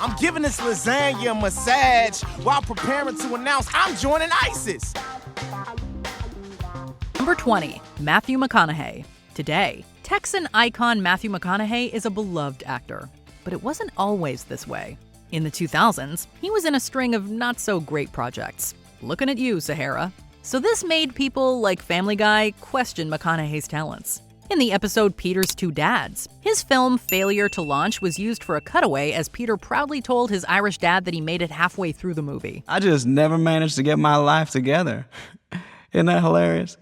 I'm giving this lasagna a massage while preparing to announce I'm joining ISIS. Number 20, Matthew McConaughey. Today, Texan icon Matthew McConaughey is a beloved actor. But it wasn't always this way. In the 2000s, he was in a string of not-so-great projects. Looking at you, Sahara. So this made people like Family Guy question McConaughey's talents. In the episode Peter's Two Dads, his film failure to launch was used for a cutaway as Peter proudly told his Irish dad that he made it halfway through the movie. I just never managed to get my life together. Isn't that hilarious?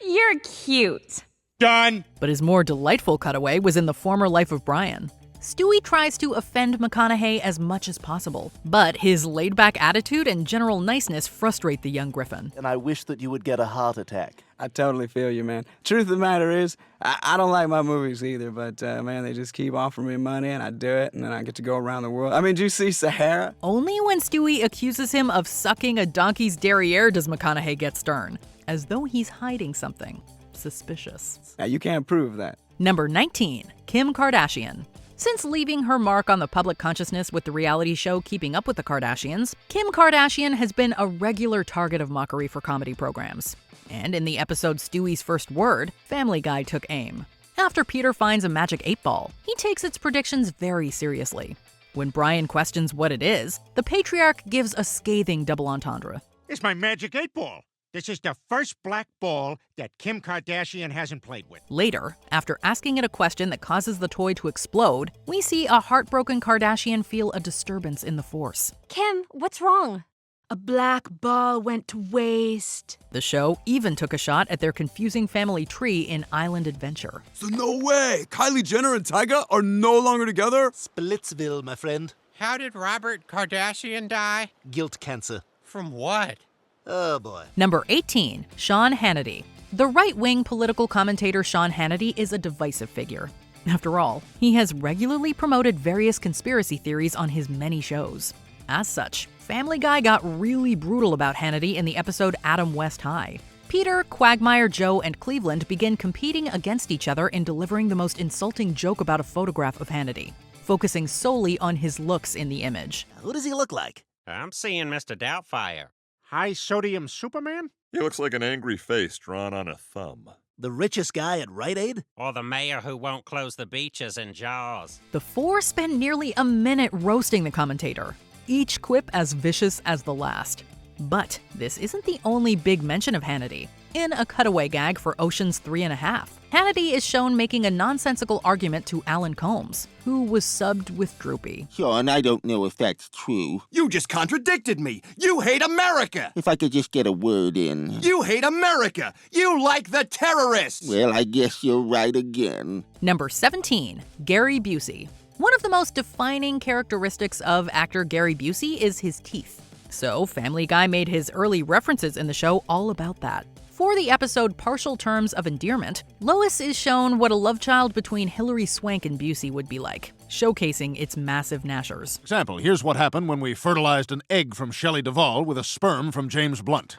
You're cute. Done. But his more delightful cutaway was in The Former Life of Brian. Stewie tries to offend McConaughey as much as possible, but his laid-back attitude and general niceness frustrate the young Griffin. And I wish that you would get a heart attack. I totally feel you, man. Truth of the matter is, I don't like my movies either, but man, they just keep offering me money and I do it, and then I get to go around the world. I mean, do you see Sahara? Only when Stewie accuses him of sucking a donkey's derriere does McConaughey get stern, as though he's hiding something suspicious. Now, you can't prove that. Number 19, Kim Kardashian. Since leaving her mark on the public consciousness with the reality show Keeping Up with the Kardashians, Kim Kardashian has been a regular target of mockery for comedy programs. And in the episode Stewie's First Word, Family Guy took aim. After Peter finds a magic 8-ball, he takes its predictions very seriously. When Brian questions what it is, the patriarch gives a scathing double entendre. It's my magic 8-ball. This is the first black ball that Kim Kardashian hasn't played with. Later, after asking it a question that causes the toy to explode, we see a heartbroken Kardashian feel a disturbance in the force. Kim, what's wrong? A black ball went to waste. The show even took a shot at their confusing family tree in Island Adventure. So no way! Kylie Jenner and Tyga are no longer together? Splitsville, my friend. How did Robert Kardashian die? Guilt cancer. From what? Oh, boy. Number 18, Sean Hannity. The right-wing political commentator Sean Hannity is a divisive figure. After all, he has regularly promoted various conspiracy theories on his many shows. As such, Family Guy got really brutal about Hannity in the episode Adam West High. Peter, Quagmire, Joe, and Cleveland begin competing against each other in delivering the most insulting joke about a photograph of Hannity, focusing solely on his looks in the image. Who does he look like? I'm seeing Mr. Doubtfire. High-sodium Superman? He looks like an angry face drawn on a thumb. The richest guy at Rite Aid? Or the mayor who won't close the beaches in Jaws. The four spend nearly a minute roasting the commentator, each quip as vicious as the last. But this isn't the only big mention of Hannity. In a cutaway gag for Ocean's 3.5, Hannity is shown making a nonsensical argument to Alan Combs, who was subbed with Droopy. Sean, I don't know if that's true. You just contradicted me! You hate America! If I could just get a word in. You hate America! You like the terrorists! Well, I guess you're right again. Number 17, Gary Buucy. One of the most defining characteristics of actor Gary Buucy is his teeth. So Family Guy made his early references in the show all about that. For the episode Partial Terms of Endearment, Lois is shown what a love child between Hilary Swank and Buucy would be like, showcasing its massive gnashers. Example, here's what happened when we fertilized an egg from Shelley Duvall with a sperm from James Blunt.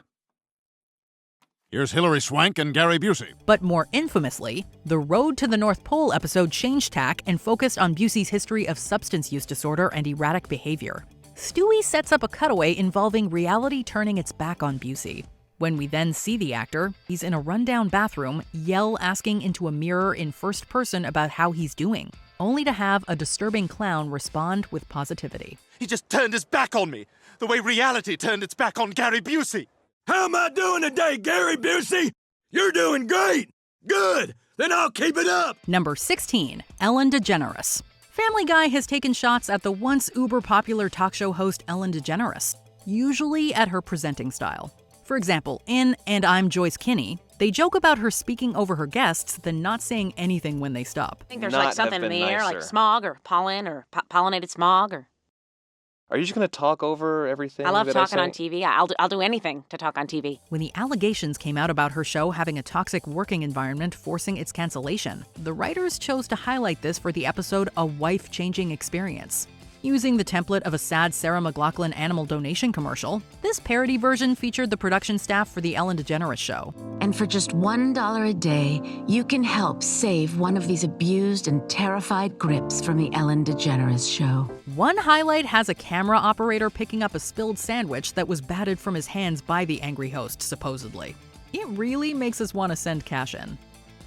Here's Hilary Swank and Gary Buucy. But more infamously, the Road to the North Pole episode changed tack and focused on Buucy's history of substance use disorder and erratic behavior. Stewie sets up a cutaway involving reality turning its back on Buucy. When we then see the actor, he's in a rundown bathroom, asking into a mirror in first person about how he's doing, only to have a disturbing clown respond with positivity. He just turned his back on me, the way reality turned its back on Gary Buucy. How am I doing today, Gary Buucy? You're doing great! Good! Then I'll keep it up! Number 16, Ellen DeGeneres. Family Guy has taken shots at the once uber-popular talk show host Ellen DeGeneres, usually at her presenting style. For example, in And I'm Joyce Kinney, they joke about her speaking over her guests, then not saying anything when they stop. I think there's like something in the air, like smog or pollen or pollinated smog or... Are you just going to talk over everything? I love talking on TV. I'll do anything to talk on TV. When the allegations came out about her show having a toxic working environment forcing its cancellation, the writers chose to highlight this for the episode A Wife-Changing Experience. Using the template of a sad Sarah McLachlan animal donation commercial, this parody version featured the production staff for The Ellen DeGeneres Show. And for just $1 a day, you can help save one of these abused and terrified grips from The Ellen DeGeneres Show. One highlight has a camera operator picking up a spilled sandwich that was batted from his hands by the angry host, supposedly. It really makes us want to send cash in.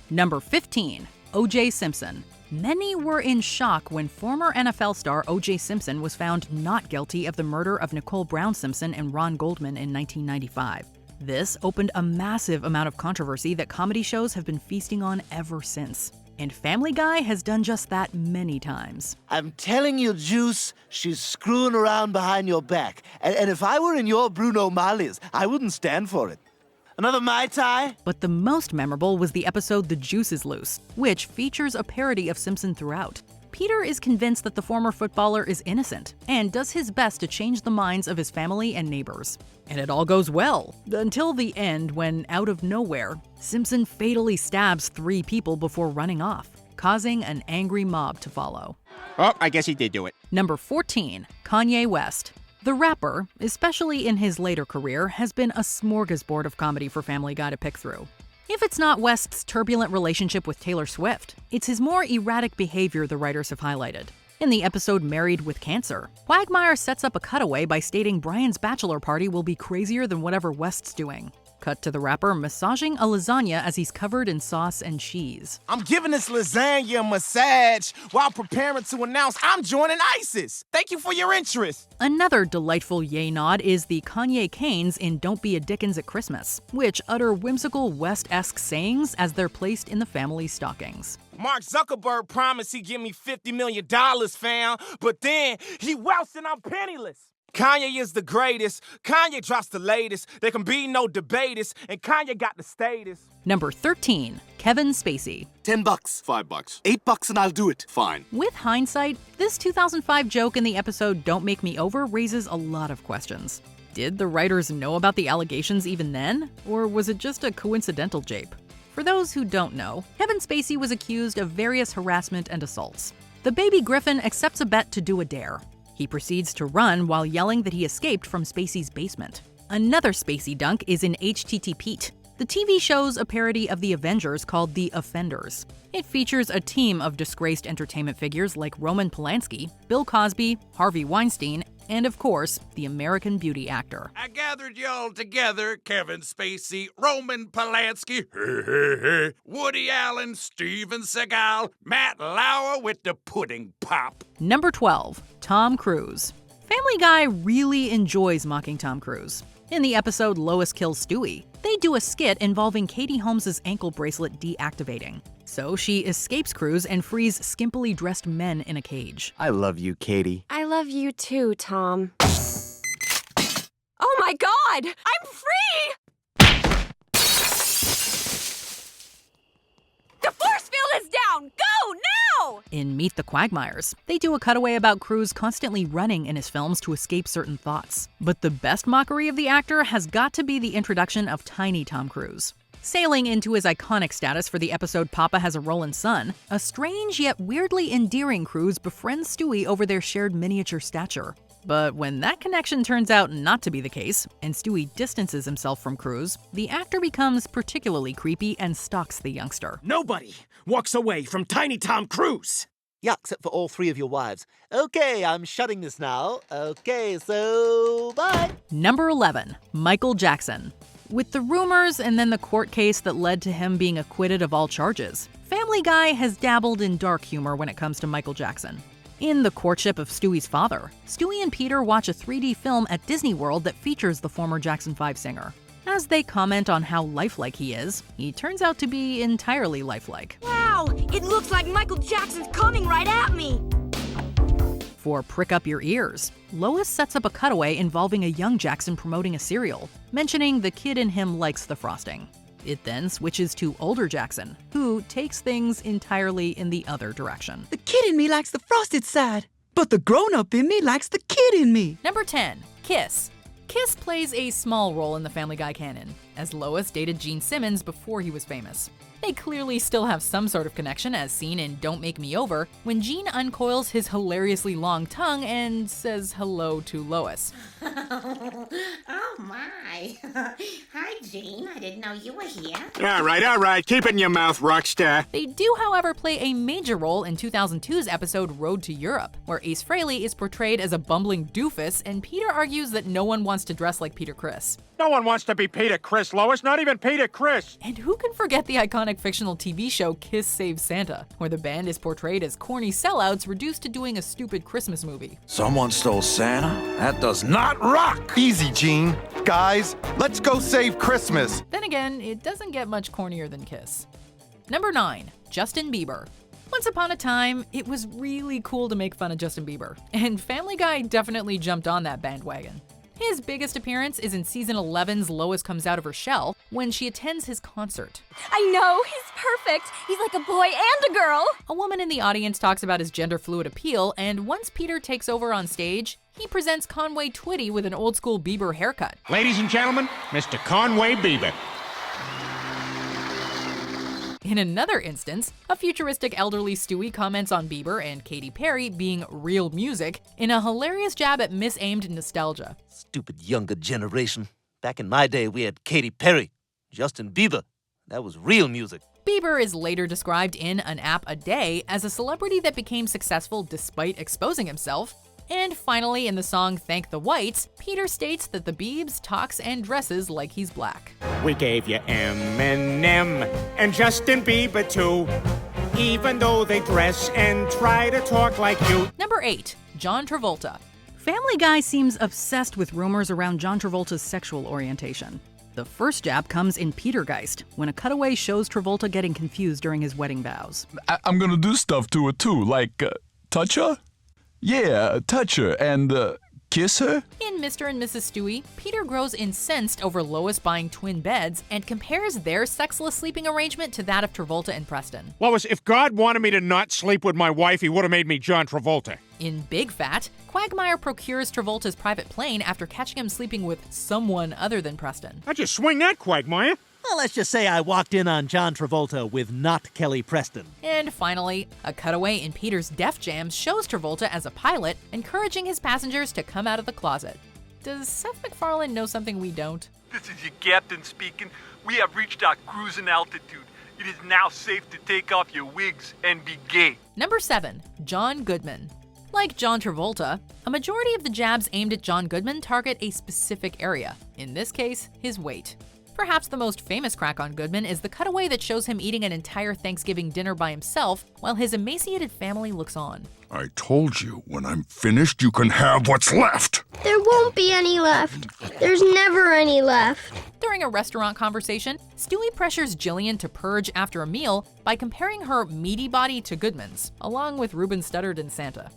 Number 15, O.J. Simpson. Many were in shock when former NFL star O.J. Simpson was found not guilty of the murder of Nicole Brown Simpson and Ron Goldman in 1995. This opened a massive amount of controversy that comedy shows have been feasting on ever since. And Family Guy has done just that many times. I'm telling you, Juice, she's screwing around behind your back. And if I were in your Bruno Marlies, I wouldn't stand for it. Another Mai Tai? But the most memorable was the episode The Juice is Loose, which features a parody of Simpson throughout. Peter is convinced that the former footballer is innocent and does his best to change the minds of his family and neighbors. And it all goes well, until the end when, out of nowhere, Simpson fatally stabs 3 people before running off, causing an angry mob to follow. Oh, I guess he did do it. Number 14, Kanye West. The rapper, especially in his later career, has been a smorgasbord of comedy for Family Guy to pick through. If it's not West's turbulent relationship with Taylor Swift, it's his more erratic behavior the writers have highlighted. In the episode Married with Cancer, Quagmire sets up a cutaway by stating Brian's bachelor party will be crazier than whatever West's doing. Cut to the rapper massaging a lasagna as he's covered in sauce and cheese. I'm giving this lasagna a massage while preparing to announce I'm joining ISIS. Thank you for your interest. Another delightful yay nod is the Kanye Canes in Don't Be a Dickens at Christmas, which utter whimsical West-esque sayings as they're placed in the family stockings. Mark Zuckerberg promised he'd give me $50 million, fam, but then he welched and I'm penniless. Kanye is the greatest. Kanye drops the latest. There can be no debaters, and Kanye got the status. Number 13, Kevin Spacy. $10, $5, $8 and I'll do it. Fine. With hindsight, this 2005 joke in the episode Don't Make Me Over raises a lot of questions. Did the writers know about the allegations even then? Or was it just a coincidental jape? For those who don't know, Kevin Spacy was accused of various harassment and assaults. The baby Griffin accepts a bet to do a dare. He proceeds to run while yelling that he escaped from Spacy's basement. Another Spacy dunk is in HTT Pete. The TV show's a parody of The Avengers called The Offenders. It features a team of disgraced entertainment figures like Roman Polanski, Bill Cosby, Harvey Weinstein, and of course, the American Beauty actor. I gathered y'all together, Kevin Spacy, Roman Polanski, Woody Allen, Steven Seagal, Matt Lauer with the pudding pop. Number 12, Tom Cruise. Family Guy really enjoys mocking Tom Cruise. In the episode Lois Kills Stewie, they do a skit involving Katie Holmes' ankle bracelet deactivating. So she escapes Cruz and frees skimpily dressed men in a cage. I love you, Katie. I love you too, Tom. Oh my God! I'm free! The force field is down! Go, now! In Meet the Quagmires, they do a cutaway about Cruz constantly running in his films to escape certain thoughts. But the best mockery of the actor has got to be the introduction of tiny Tom Cruise. Sailing into his iconic status for the episode Papa Has a Rollin' Son, a strange yet weirdly endearing Cruz befriends Stewie over their shared miniature stature. But when that connection turns out not to be the case, and Stewie distances himself from Cruz, the actor becomes particularly creepy and stalks the youngster. Nobody walks away from Tiny Tom Cruise! Yeah, except for all 3 of your wives. Okay, I'm shutting this now. Okay, so bye. Number 11, Michael Jackson. With the rumors and then the court case that led to him being acquitted of all charges, Family Guy has dabbled in dark humor when it comes to Michael Jackson. In The Courtship of Stewie's Father, Stewie and Peter watch a 3D film at Disney World that features the former Jackson 5 singer. As they comment on how lifelike he is, he turns out to be entirely lifelike. Wow! It looks like Michael Jackson's coming right at me! For Prick Up Your Ears, Lois sets up a cutaway involving a young Jackson promoting a cereal, mentioning the kid in him likes the frosting. It then switches to older Jackson, who takes things entirely in the other direction. The kid in me likes the frosted side, but the grown-up in me likes the kid in me. Number 10, Kiss. Kiss plays a small role in the Family Guy canon. as Lois dated Gene Simmons before he was famous. They clearly still have some sort of connection, as seen in Don't Make Me Over, when Gene uncoils his hilariously long tongue and says hello to Lois. Oh my. Hi, Gene. I didn't know you were here. All right. Keep it in your mouth, rockstar. They do, however, play a major role in 2002's episode Road to Europe, where Ace Frehley is portrayed as a bumbling doofus, and Peter argues that no one wants to dress like Peter Criss. No one wants to be Peter Criss, Lois, not even Peter Criss. And who can forget the iconic fictional TV show Kiss Save Santa, where the band is portrayed as corny sellouts reduced to doing a stupid Christmas movie. Someone stole Santa? That does not rock! Easy, Gene. Guys, let's go save Christmas. Then again, it doesn't get much cornier than Kiss. Number 9. Justin Bieber. Once upon a time, it was really cool to make fun of Justin Bieber, and Family Guy definitely jumped on that bandwagon. His biggest appearance is in season 11's Lois Comes Out of Her Shell, when she attends his concert. I know, he's perfect. He's like a boy and a girl. A woman in the audience talks about his gender-fluid appeal, and once Peter takes over on stage, he presents Conway Twitty with an old-school Bieber haircut. Ladies and gentlemen, Mr. Conway Bieber. In another instance, a futuristic elderly Stewie comments on Bieber and Katy Perry being real music in a hilarious jab at misaimed nostalgia. Stupid younger generation. Back in my day, we had Katy Perry, Justin Bieber. That was real music. Bieber is later described in An App a Day as a celebrity that became successful despite exposing himself. And finally, in the song Thank the Whites, Peter states that the Biebs talks and dresses like he's black. We gave you Eminem and Justin Bieber too, even though they dress and try to talk like you. Number 8. John Travolta. Family Guy seems obsessed with rumors around John Travolta's sexual orientation. The first jab comes in Petergeist, when a cutaway shows Travolta getting confused during his wedding vows. I'm gonna do stuff to her too, like touch her? Yeah, touch her and kiss her? In Mr. and Mrs. Stewie, Peter grows incensed over Lois buying twin beds and compares their sexless sleeping arrangement to that of Travolta and Preston. Lois, if God wanted me to not sleep with my wife, he would have made me John Travolta. In Big Fat, Quagmire procures Travolta's private plane after catching him sleeping with someone other than Preston. How'd you swing that, Quagmire? Well, let's just say I walked in on John Travolta with not Kelly Preston. And finally, a cutaway in Peter's Def Jam shows Travolta as a pilot, encouraging his passengers to come out of the closet. Does Seth MacFarlane know something we don't? This is your captain speaking. We have reached our cruising altitude. It is now safe to take off your wigs and be gay. Number 7. John Goodman. Like John Travolta, a majority of the jabs aimed at John Goodman target a specific area, in this case, his weight. Perhaps the most famous crack on Goodman is the cutaway that shows him eating an entire Thanksgiving dinner by himself while his emaciated family looks on. I told you, when I'm finished, you can have what's left. There won't be any left. There's never any left. During a restaurant conversation, Stewie pressures Jillian to purge after a meal by comparing her meaty body to Goodman's, along with Reuben Studdard and Santa.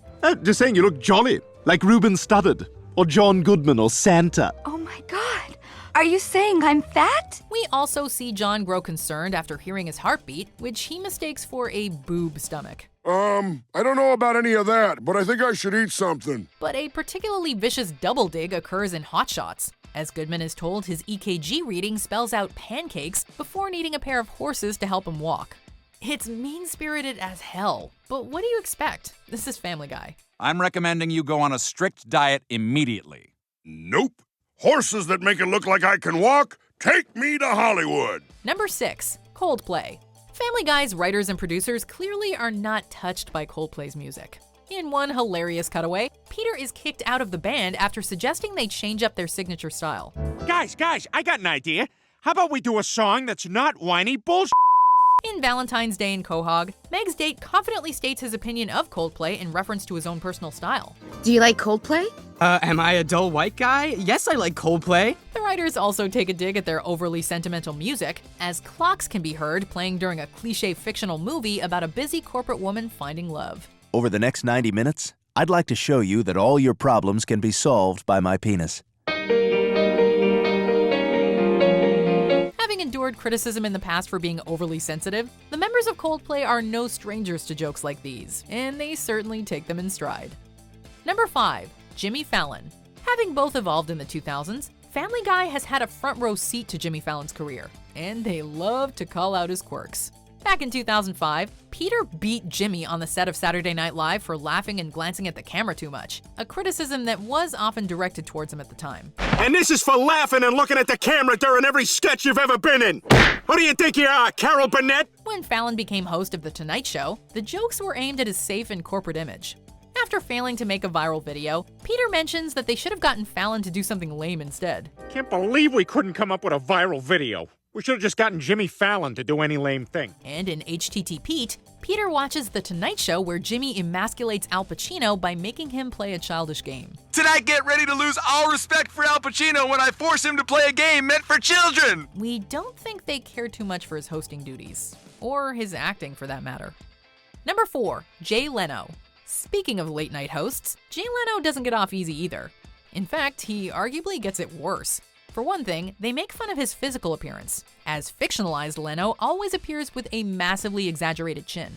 Just saying you look jolly, like Reuben Studdard, or John Goodman, or Santa. Oh my God. Are you saying I'm fat? We also see John grow concerned after hearing his heartbeat, which he mistakes for a boob stomach. I don't know about any of that, but I think I should eat something. But a particularly vicious double dig occurs in Hot Shots, as Goodman is told his EKG reading spells out pancakes before needing a pair of horses to help him walk. It's mean-spirited as hell, but what do you expect? This is Family Guy. I'm recommending you go on a strict diet immediately. Nope. Horses that make it look like I can walk, take me to Hollywood. Number 6. Coldplay. Family Guy's writers and producers clearly are not touched by Coldplay's music. In one hilarious cutaway, Peter is kicked out of the band after suggesting they change up their signature style. Guys, I got an idea. How about we do a song that's not whiny bullshit? In Valentine's Day in Quahog, Meg's date confidently states his opinion of Coldplay in reference to his own personal style. Do you like Coldplay? Am I a dull white guy? Yes, I like Coldplay. The writers also take a dig at their overly sentimental music, as clocks can be heard playing during a cliché fictional movie about a busy corporate woman finding love. Over the next 90 minutes, I'd like to show you that all your problems can be solved by my penis. Having endured criticism in the past for being overly sensitive, the members of Coldplay are no strangers to jokes like these, and they certainly take them in stride. Number 5. Jimmy Fallon. Having both evolved in the 2000s, Family Guy has had a front row seat to Jimmy Fallon's career, and they love to call out his quirks. Back in 2005, Peter beat Jimmy on the set of Saturday Night Live for laughing and glancing at the camera too much, a criticism that was often directed towards him at the time. And this is for laughing and looking at the camera during every sketch you've ever been in. Who do you think you are, Carol Burnett? When Fallon became host of The Tonight Show, the jokes were aimed at his safe and corporate image. After failing to make a viral video, Peter mentions that they should have gotten Fallon to do something lame instead. Can't believe we couldn't come up with a viral video. We should have just gotten Jimmy Fallon to do any lame thing. And in HTT Pete, Peter watches The Tonight Show where Jimmy emasculates Al Pacino by making him play a childish game. Tonight, get ready to lose all respect for Al Pacino when I force him to play a game meant for children! We don't think they care too much for his hosting duties. Or his acting, for that matter. Number 4, Jay Leno. Speaking of late-night hosts, Jay Leno doesn't get off easy either. In fact, he arguably gets it worse. For one thing, they make fun of his physical appearance, as fictionalized Leno always appears with a massively exaggerated chin.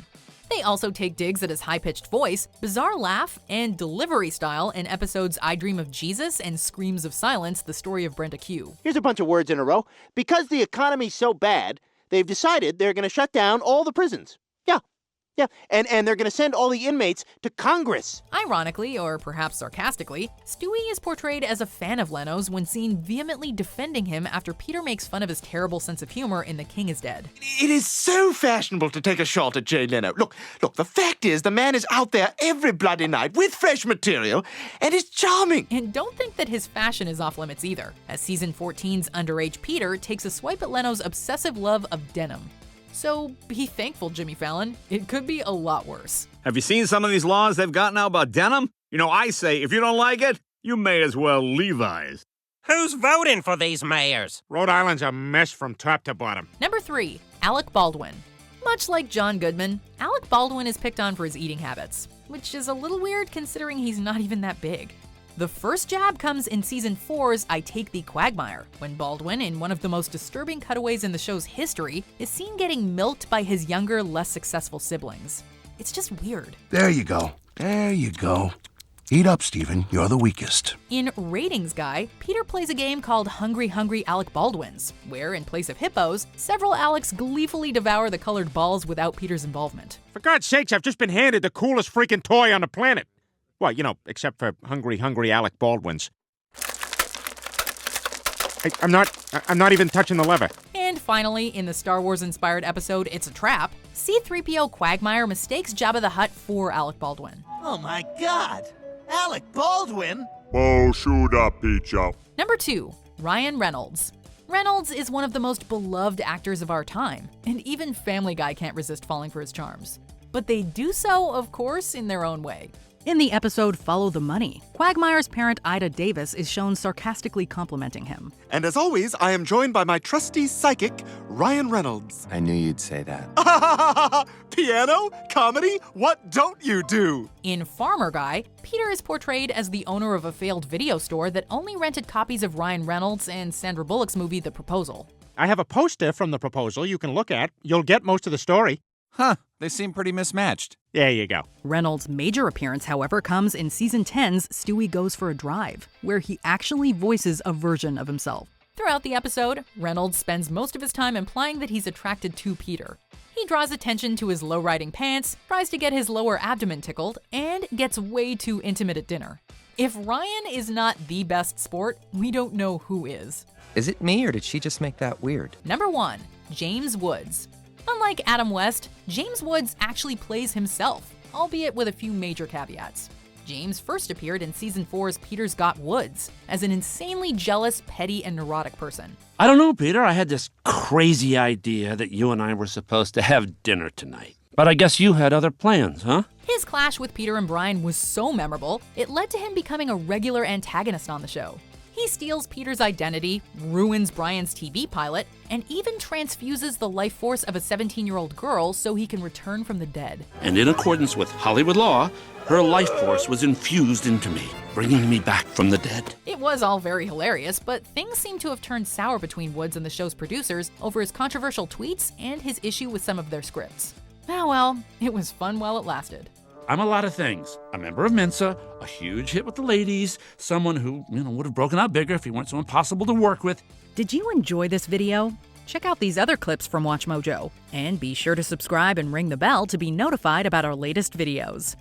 They also take digs at his high-pitched voice, bizarre laugh, and delivery style in episodes I Dream of Jesus and Screams of Silence, the story of Brenda Q. Here's a bunch of words in a row. Because the economy's so bad, they've decided they're going to shut down all the prisons. Yeah, and they're going to send all the inmates to Congress. Ironically, or perhaps sarcastically, Stewie is portrayed as a fan of Leno's when seen vehemently defending him after Peter makes fun of his terrible sense of humor in The King is Dead. It is so fashionable to take a shot at Jay Leno. Look, the fact is the man is out there every bloody night with fresh material and is charming. And don't think that his fashion is off limits either, as season 14's underage Peter takes a swipe at Leno's obsessive love of denim. So be thankful, Jimmy Fallon. It could be a lot worse. Have you seen some of these laws they've got now about denim? You know, I say, if you don't like it, you may as well Levi's. Who's voting for these mayors? Rhode Island's a mess from top to bottom. Number 3, Alec Baldwin. Much like John Goodman, Alec Baldwin is picked on for his eating habits, which is a little weird considering he's not even that big. The first jab comes in season 4's I Take Thee Quagmire, when Baldwin, in one of the most disturbing cutaways in the show's history, is seen getting milked by his younger, less successful siblings. It's just weird. There you go. There you go. Eat up, Stephen. You're the weakest. In Ratings Guy, Peter plays a game called Hungry Hungry Alec Baldwins, where, in place of hippos, several Alecs gleefully devour the colored balls without Peter's involvement. For God's sakes, I've just been handed the coolest freaking toy on the planet. Well, you know, except for Hungry Hungry Alec Baldwin's. I'm not even touching the lever. And finally, in the Star Wars-inspired episode It's a Trap, C-3PO Quagmire mistakes Jabba the Hutt for Alec Baldwin. Oh my God! Alec Baldwin? Oh, shoot up, pizza. Number 2, Ryan Reynolds. Reynolds is one of the most beloved actors of our time, and even Family Guy can't resist falling for his charms. But they do so, of course, in their own way. In the episode Follow the Money, Quagmire's parent Ida Davis is shown sarcastically complimenting him. And as always, I am joined by my trusty psychic, Ryan Reynolds. I knew you'd say that. Piano? Comedy? What don't you do? In Farmer Guy, Peter is portrayed as the owner of a failed video store that only rented copies of Ryan Reynolds and Sandra Bullock's movie The Proposal. I have a poster from The Proposal you can look at. You'll get most of the story. Huh, they seem pretty mismatched. There you go. Reynolds' major appearance, however, comes in season 10's Stewie Goes for a Drive, where he actually voices a version of himself. Throughout the episode, Reynolds spends most of his time implying that he's attracted to Peter. He draws attention to his low-riding pants, tries to get his lower abdomen tickled, and gets way too intimate at dinner. If Ryan is not the best sport, we don't know who is. Is it me, or did she just make that weird? Number 1, James Woods. Unlike Adam West, James Woods actually plays himself, albeit with a few major caveats. James first appeared in season 4's Peter's Got Woods as an insanely jealous, petty, and neurotic person. I don't know, Peter. I had this crazy idea that you and I were supposed to have dinner tonight. But I guess you had other plans, huh? His clash with Peter and Brian was so memorable, it led to him becoming a regular antagonist on the show. He steals Peter's identity, ruins Brian's TV pilot, and even transfuses the life force of a 17-year-old girl so he can return from the dead. And in accordance with Hollywood law, her life force was infused into me, bringing me back from the dead. It was all very hilarious, but things seem to have turned sour between Woods and the show's producers over his controversial tweets and his issue with some of their scripts. Ah well, it was fun while it lasted. I'm a lot of things. A member of Mensa, a huge hit with the ladies, someone who, would have broken out bigger if he weren't so impossible to work with. Did you enjoy this video? Check out these other clips from WatchMojo, and be sure to subscribe and ring the bell to be notified about our latest videos.